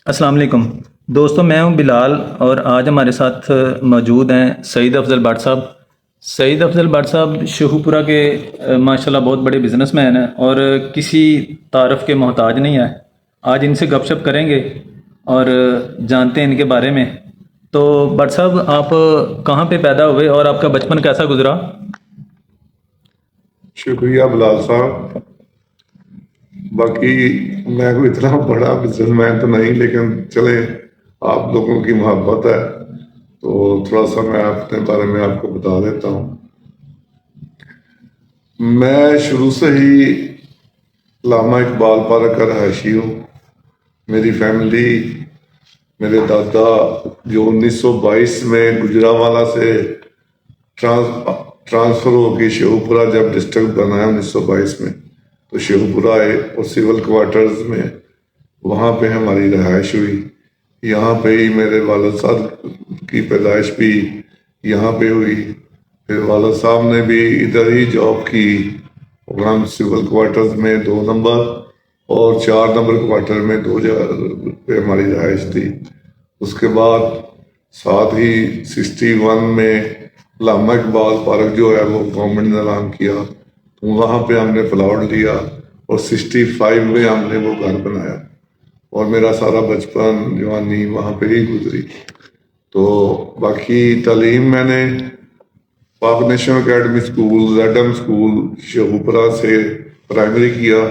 السلام علیکم دوستوں، میں ہوں بلال اور آج ہمارے ساتھ موجود ہیں سعید افضل بٹ صاحب۔ سعید افضل بٹ صاحب شیخوپورہ کے ماشاءاللہ بہت بڑے بزنس مین ہیں اور کسی تعارف کے محتاج نہیں ہیں۔ آج ان سے گپ شپ کریں گے اور جانتے ہیں ان کے بارے میں۔ تو بٹ صاحب، آپ کہاں پہ پیدا ہوئے اور آپ کا بچپن کیسا گزرا؟ شکریہ بلال صاحب۔ باقی میں کوئی اتنا بڑا بزنس مین تو نہیں، لیکن چلے آپ لوگوں کی محبت ہے تو تھوڑا سا میں اپنے بارے میں آپ کو بتا دیتا ہوں۔ میں شروع سے ہی علامہ اقبال پارک کا رہائشی ہوں۔ میری فیملی، میرے دادا جو 1922 میں گجرانوالہ سے ٹرانسفر ہو کے شیخوپورہ جب ڈسٹرکٹ بنا ہے 1922 میں، تو شیخوپورہ آئے اور سول کوارٹرز میں وہاں پہ ہماری رہائش ہوئی۔ یہاں پہ ہی میرے والد صاحب کی پیدائش بھی یہاں پہ ہوئی۔ پھر والد صاحب نے بھی ادھر ہی جاب کی اور ہم سول کوارٹرز میں 2 نمبر اور 4 نمبر کوارٹر میں 2 جگہ پہ ہماری رہائش تھی۔ اس کے بعد ساتھ ہی 61 میں علامہ اقبال پارک جو ہے وہ گورنمنٹ نے اعلان کیا، وہاں پہ ہم نے پلاٹ لیا اور 65 میں ہم نے وہ گھر بنایا اور میرا سارا بچپن جوانی وہاں پہ ہی گزری۔ تو باقی تعلیم میں نے Pak national academy school, Z M school Sheikhupura سے پرائمری کیا۔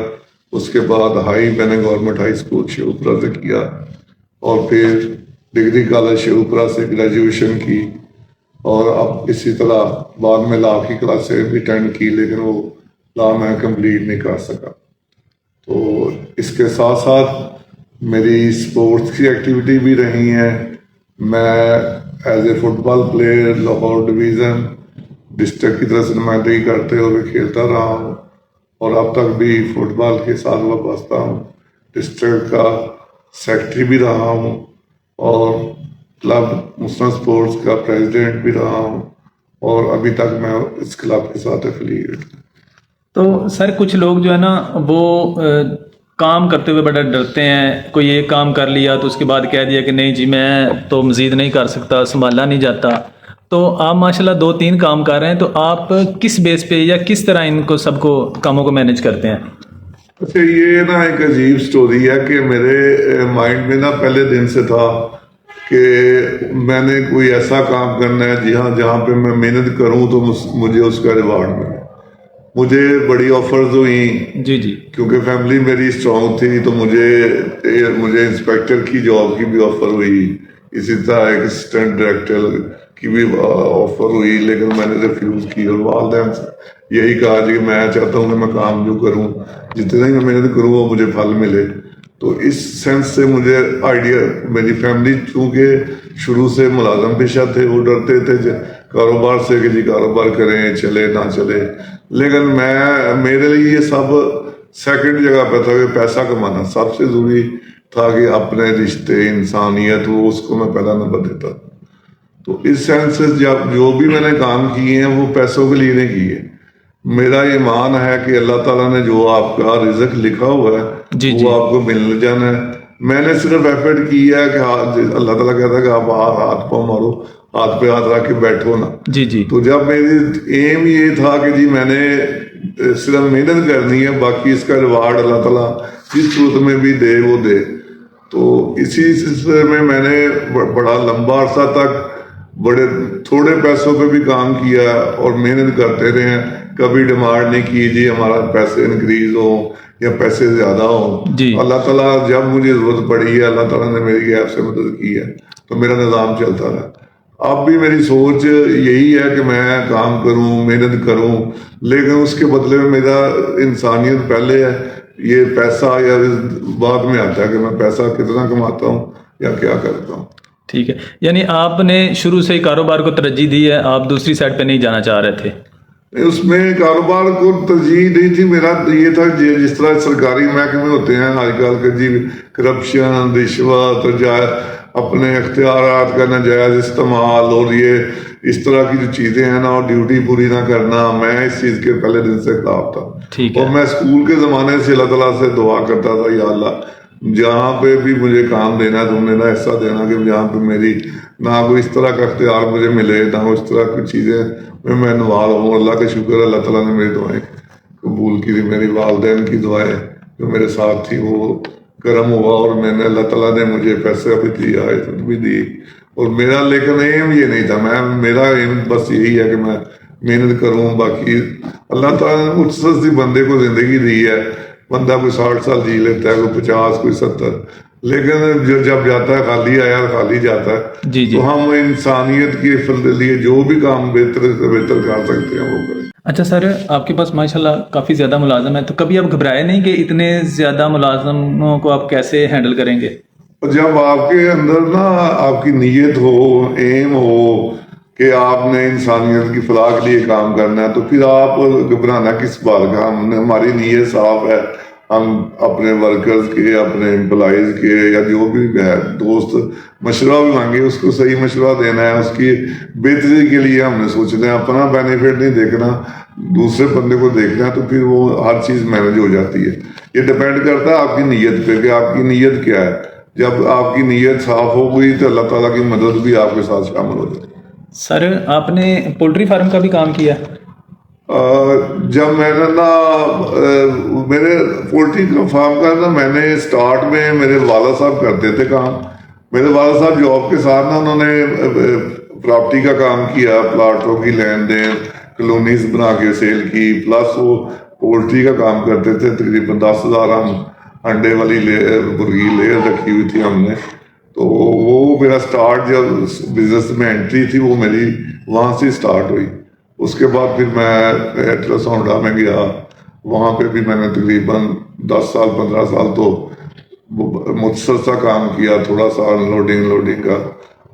اس کے بعد ہائی میں نے گورنمنٹ ہائی اسکول شیخوپورہ سے کیا اور پھر ڈگری کالج شیخوپورہ سے گریجویشن کی، اور اب اسی طرح بعد میں لا کی کلاسیں بھی اٹینڈ کی، لیکن وہ لا میں کمپلیٹ نہیں کر سکا۔ تو اس کے ساتھ ساتھ میری اسپورٹس کی ایکٹیویٹی بھی رہی ہیں۔ میں as a football player Lahore division district کی طرف سے نمائندگی کرتے ہوئے کھیلتا رہا ہوں، اور اب تک بھی فٹ بال کے ساتھ وابستہ ہوں۔ ڈسٹرکٹ کا سیکرٹری بھی رہا ہوں اور کلب مسند اسپورٹس کا پریزیڈنٹ بھی رہا ہوں، اور ابھی تک میں اس کلب کے ساتھ ایفیلیٹ ہوں۔ تو سر، کچھ لوگ جو ہے نا وہ کام کرتے ہوئے بڑا ڈرتے ہیں۔ کوئی ایک کام کر لیا تو اس کے بعد کہہ دیا کہ نہیں جی میں تو مزید نہیں کر سکتا، سنبھالا نہیں جاتا۔ تو آپ ماشاءاللہ 2-3 کام کر رہے ہیں، تو آپ کس بیس پہ یا کس طرح ان کو سب کو کاموں کو مینج کرتے ہیں؟ اچھا، یہ نا ایک عجیب سٹوری ہے کہ میرے مائنڈ میں نا پہلے دن سے تھا کہ میں نے کوئی ایسا کام کرنا ہے جہاں پہ میں محنت کروں تو مجھے اس کا ریوارڈ ملے۔ مجھے بڑی آفرز ہوئیں جی جی کیونکہ فیملی میری اسٹرانگ تھی، تو مجھے انسپیکٹر کی جاب کی بھی آفر ہوئی، اسی طرح ایک اسسٹنٹ ڈائریکٹر کی بھی آفر ہوئی، لیکن میں نے ریفیوز کی اور والدین سے یہی کہا جی میں چاہتا ہوں کہ میں کام جو کروں، جتنا ہی میں محنت کروں وہ مجھے پھل ملے۔ تو اس سینس سے مجھے آئیڈیا، میری فیملی چونکہ شروع سے ملازم پیشہ تھے، وہ ڈرتے تھے کاروبار سے کہ جی کاروبار کریں چلے نہ چلے، لیکن میرے لیے یہ سب سیکنڈ جگہ پہ تھا کہ پیسہ کمانا سب سے ضروری تھا، کہ اپنے رشتے انسانیت وہ اس کو میں پہلا نمبر دیتا۔ تو اس سینس سے جب جو بھی میں نے کام کیے ہیں وہ پیسوں کے لیے نہیں کیے۔ میرا ایمان ہے کہ اللہ تعالیٰ نے جو آپ کا رزق لکھا ہوا ہے جی جی وہ آپ کو مل جانا ہے۔ میں نے صرف ایفرٹ کیا ہے کہ اللہ تعالیٰ کہتا ہے کہ آپ ہاتھ پاؤں مارو، ہاتھ پہ ہاتھ رکھ کے بیٹھو نا۔ جی جی تو جب میری ایم یہ تھا کہ جی میں نے صرف محنت کرنی ہے، باقی اس کا ریوارڈ اللہ تعالیٰ جس صورت میں بھی دے وہ دے۔ تو اسی سلسلے میں میں نے بڑا لمبا عرصہ تک بڑے تھوڑے پیسوں پہ بھی کام کیا اور محنت کرتے رہے ہیں۔ کبھی ڈیمانڈ نہیں کی جی ہمارا پیسے انکریز ہو یا پیسے زیادہ ہوں۔ جی اللہ تعالیٰ جب مجھے ضرورت پڑی ہے، اللہ تعالیٰ نے میری غیب سے مدد کی ہے، تو میرا نظام چلتا رہا۔ اب بھی میری سوچ یہی ہے کہ میں کام کروں، محنت کروں، لیکن اس کے بدلے میں میرا انسانیت پہلے ہے، یہ پیسہ یا بعد میں آتا ہے کہ میں پیسہ کتنا کماتا ہوں یا کیا کرتا ہوں۔ ٹھیک ہے، یعنی آپ نے شروع سے ہی کاروبار کو ترجیح دی ہے، آپ دوسری سائڈ پہ نہیں جانا چاہ رہے تھے؟ اس میں کاروبار کو ترجیح نہیں تھی، میرا یہ تھا جس طرح سرکاری محکمے ہوتے ہیں آج کل کے جی، کرپشن، رشوت، اپنے اختیارات کا ناجائز استعمال اور یہ اس طرح کی جو چیزیں ہیں نا، اور ڈیوٹی پوری نہ کرنا، میں اس چیز کے پہلے دن سے خلاف تھا۔ ٹھیک ہے اور میں اسکول کے زمانے سے اللہ تعالیٰ سے دعا کرتا تھا، یا اللہ جہاں پہ بھی مجھے کام دینا ہے تو انہیں نہ ایسا دینا کہ جہاں پہ میری نہ کوئی اس طرح کا اختیار مجھے ملے، نہ اس طرح کی چیزیں میں انوالو ہوں۔ اللہ کا شکر ہے، اللہ تعالیٰ نے میری دعائیں قبول کی، میری والدین کی دعائیں جو میرے ساتھ تھی وہ کرم ہوا، اور میں نے اللہ تعالیٰ نے مجھے پیسے بھی دیا، عزت بھی دی۔ اور میرا لیکن ایم یہ نہیں تھا، میرا ایم بس یہی ہے کہ میں محنت کروں۔ باقی اللہ تعالیٰ نے مختصر سی بندے کو زندگی دی ہے، بندہ کوئی 60 سال جی لیتا ہے، کوئی 50، کوئی 70، لیکن جب جاتا ہے خالی آیا اور خالی جاتا ہے۔ جی جی۔ تو ہم انسانیت کے لیے جو بھی کام بہتر سے بہتر کر سکتے ہیں وہ کریں۔ اچھا سر، آپ کے پاس ماشاءاللہ کافی زیادہ ملازم ہیں، تو کبھی آپ گھبرائے نہیں کہ اتنے زیادہ ملازموں کو آپ کیسے ہینڈل کریں گے؟ جب آپ کے اندر نا آپ کی نیت ہو، ایم ہو کہ آپ نے انسانیت کی فلاح کے لیے کام کرنا ہے، تو پھر آپ گھبرانا کس بات کا؟ ہماری نیت صاف ہے، ہم اپنے ورکرز کے، اپنے امپلائیز کے، یا جو بھی ہے دوست مشورہ بھی مانگے، اس کو صحیح مشورہ دینا ہے، اس کی بہتری کے لیے ہم نے سوچنا ہے، اپنا بینیفٹ نہیں دیکھنا، دوسرے بندے کو دیکھنا ہے، تو پھر وہ ہر چیز مینج ہو جاتی ہے۔ یہ ڈپینڈ کرتا ہے آپ کی نیت پہ کہ آپ کی نیت کیا ہے۔ جب آپ کی نیت صاف ہو گئی تو اللہ تعالیٰ کی مدد بھی آپ کے ساتھ شامل ہو جاتی ہے۔ سر آپ نے پولٹری فارم کا بھی کام کیا؟ جب میں نے نا میرے پولٹری فارم کا نا میں نے سٹارٹ میں میرے والد صاحب کرتے تھے کام۔ میرے والد صاحب جاب کے ساتھ نا انہوں نے پراپرٹی کا کام کیا، پلاٹوں کی لین دین، کالونیز بنا کے سیل کی، پلس وہ پولٹری کا کام کرتے تھے۔ تقریباً 10,000 ہم انڈے والی مرغی لیئر رکھی ہوئی تھی ہم نے۔ تو وہ میرا سٹارٹ جب بزنس میں انٹری تھی وہ میری وہاں سے سٹارٹ ہوئی۔ اس کے بعد پھر میں ایٹلس ہونڈا میں گیا، وہاں پہ بھی میں نے تقریباً 10 سال 15 سال تو مختصر سا کام کیا، تھوڑا سا لوڈنگ کا۔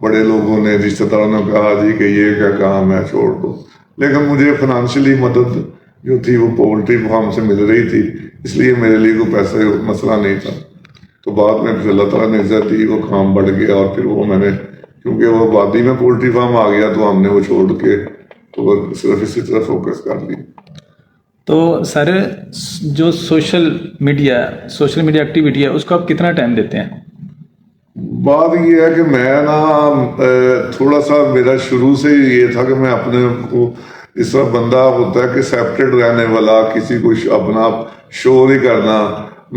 بڑے لوگوں نے، رشتہ داروں نے کہا جی کہ یہ کیا کام ہے، چھوڑ دو، لیکن مجھے فنانشلی مدد جو تھی وہ پولٹری فارم سے مل رہی تھی، اس لیے میرے لیے کوئی پیسے مسئلہ نہیں تھا۔ تو بعد میں پھر اللہ تعالیٰ نے عزت دی، وہ کام بڑھ گیا، اور پھر وہ میں نے کیونکہ وہ وادی میں پولٹری فارم آ گیا تو ہم نے وہ چھوڑ کے تو صرف اسی طرح فوکس کر لی۔ تو سر جو سوشل میڈیا ایکٹیویٹی ہے اس کو آپ کتنا ٹائم دیتے ہیں؟ بات یہ ہے کہ میں نا تھوڑا سا میرا شروع سے یہ تھا کہ میں اپنے کو اس طرح بندہ ہوتا ہے کہ سیپریٹ رہنے والا، کسی کو اپنا شو نہیں کرنا،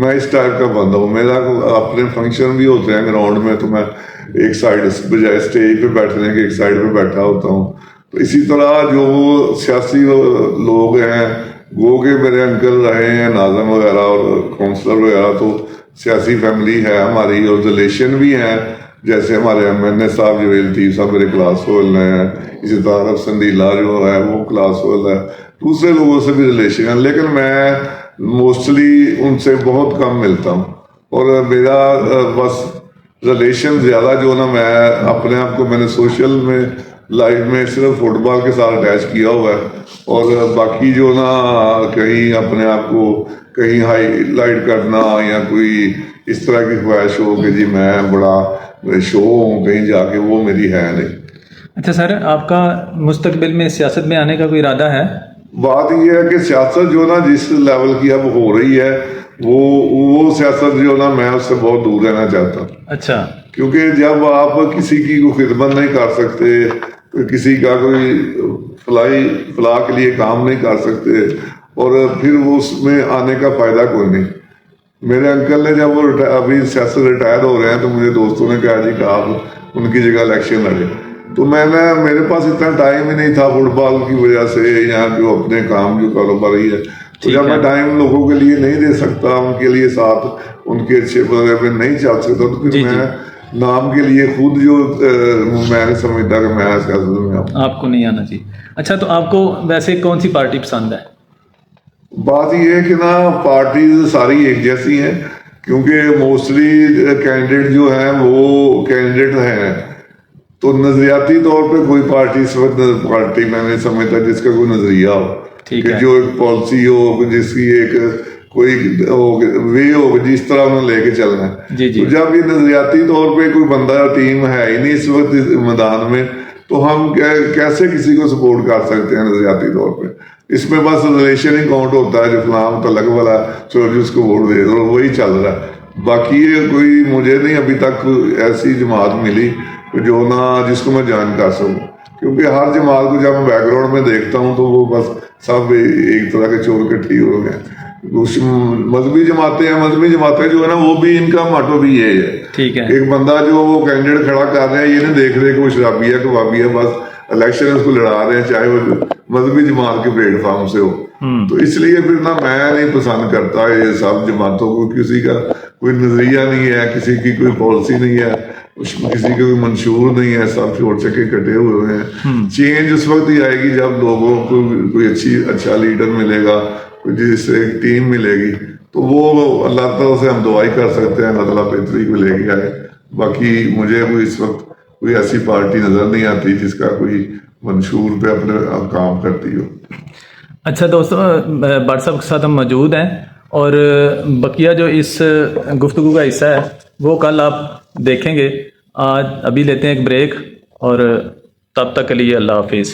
میں اس ٹائپ کا بندہ ہوں۔ میرا اپنے فنکشن بھی ہوتے ہیں گراؤنڈ میں تو میں ایک سائڈ بجائے اسٹیج پہ بیٹھنے کے ایک سائڈ پہ بیٹھا ہوتا ہوں۔ تو اسی طرح جو سیاسی لوگ ہیں، وہ کہ میرے انکل رہے ہیں ناظم وغیرہ اور کونسلر وغیرہ، تو سیاسی فیملی ہے ہماری، اور ریلیشن بھی ہیں، جیسے ہمارے MNA صاحب جویل لطیف صاحب میرے کلاس فول ہیں، اسی طرح سندیلا جو ہے وہ کلاس فول ہے، دوسرے لوگوں سے بھی ریلیشن ہے، لیکن میں موسٹلی ان سے بہت کم ملتا ہوں، اور میرا بس ریلیشن زیادہ جو نا میں اپنے آپ کو میں نے سوشل میں لائف میں صرف فٹ بال کے ساتھ اٹیچ کیا ہوا ہے، اور باقی جو نا کہیں اپنے آپ کو کہیں ہائی لائٹ کرنا یا کوئی اس طرح کی خواہش ہو کہ جی میں بڑا شو ہوں کہیں جا کے، وہ میری ہے نہیں۔ اچھا سر، آپ کا مستقبل میں سیاست میں آنے کا کوئی ارادہ ہے؟ بات یہ ہے کہ سیاست جو نا جس لیول کی اب ہو رہی ہے وہ سیاست جو نا میں اس سے بہت دور رہنا چاہتا ہوں۔ اچھا۔ کیونکہ جب آپ کسی کی کوئی خدمت نہیں کر سکتے، کسی کا کوئی فلاح کے لیے کام نہیں کر سکتے، اور پھر وہ اس میں آنے کا فائدہ کوئی نہیں۔ میرے انکل نے جب وہ ابھی سیاست ریٹائر ہو رہے ہیں تو مجھے دوستوں نے کہا جی کہ آپ ان کی جگہ الیکشن لڑے، تو میرے پاس اتنا ٹائم ہی نہیں تھا فٹ بال کی وجہ سے، یا جو اپنے کام جو کاروباری ہے، تو جب میں ٹائم لوگوں کے لیے نہیں دے سکتا، ان کے لیے ساتھ ان کے اچھے بدلے میں نہیں چل سکتا، تو پھر میں نام کے لیے خود جو میں نے سمجھتا کہ میں سیاست میں آپ کو نہیں آنا چاہیے۔ اچھا، تو آپ کو ویسے کون سی پارٹی پسند ہے؟ بات یہ ہے کہ نا پارٹیز ساری ایک جیسی ہیں، کیونکہ موسٹلی کینڈیڈیٹ جو ہیں وہ کینڈیڈیٹ ہیں، تو نظریاتی طور پہ کوئی پارٹی اس وقت پارٹی میں نہیں سمجھتا جس کا کوئی نظریہ ہو، کہ جو ایک پالیسی ہو، جس کی ایک کوئی وے ہو جس طرح انہوں نے لے کے چلنا ہے۔ تو جب یہ نظریاتی طور پہ کوئی بندہ ٹیم ہے ہی نہیں اس وقت میدان میں، تو ہم کیسے کسی کو سپورٹ کر سکتے ہیں نظریاتی طور پہ؟ اس میں بس ریلیشن ہی کاؤنٹ ہوتا ہے، جو فلاں متعلق والا چلو جی اس کو ووٹ دے دو، وہی چل رہا ہے۔ باقی یہ کوئی مجھے نہیں ابھی تک ایسی جماعت ملی جو نہ جس کو میں جوائن کر سکوں، کیونکہ ہر جماعت کو جب میں بیک گراؤنڈ میں دیکھتا ہوں تو وہ بس سب ایک طرح کے چور کٹھی ہو گئے ہیں۔ کچھ مذہبی جماعتیں جو ہے نا وہ بھی ان کا ماٹو بھی یہ ہے، ٹھیک ہے، ایک بندہ جو وہ کینڈیڈیٹ کھڑا کر رہے ہیں یہ نہیں دیکھ رہے کہ وہ شرابی ہے کبابی ہے، بس الیکشن اس کو لڑا رہے ہیں چاہے وہ مذہبی جماعت کے پلیٹ فارم سے ہو۔ تو اس لیے پھر نہ میں نہیں پسند کرتا یہ سب جماعتوں کو، کسی کا کوئی نظریہ نہیں ہے، کسی کی کوئی پالیسی نہیں ہے، کسی کا کوئی منشور نہیں ہے، سب چھوڑ چکے کٹے ہوئے ہیں۔ چینج اس وقت ہی آئے گی جب لوگوں کو کوئی اچھا لیڈر ملے گا، جس سے ایک ٹیم ملے گی، تو وہ اللہ تعالیٰ سے ہم دعائی کر سکتے ہیں اللہ تعالیٰ بہتری کو لے کے آئے۔ باقی مجھے کوئی اس وقت کوئی ایسی پارٹی نظر نہیں آتی جس کا کوئی منشور پہ اپنے کام کرتی ہو۔ اچھا دوستو، بٹ صاحب کے ساتھ ہم موجود ہیں، اور بقیہ جو اس گفتگو کا حصہ ہے وہ کل آپ دیکھیں گے۔ آج ابھی لیتے ہیں ایک بریک، اور تب تک کے لیے اللہ حافظ۔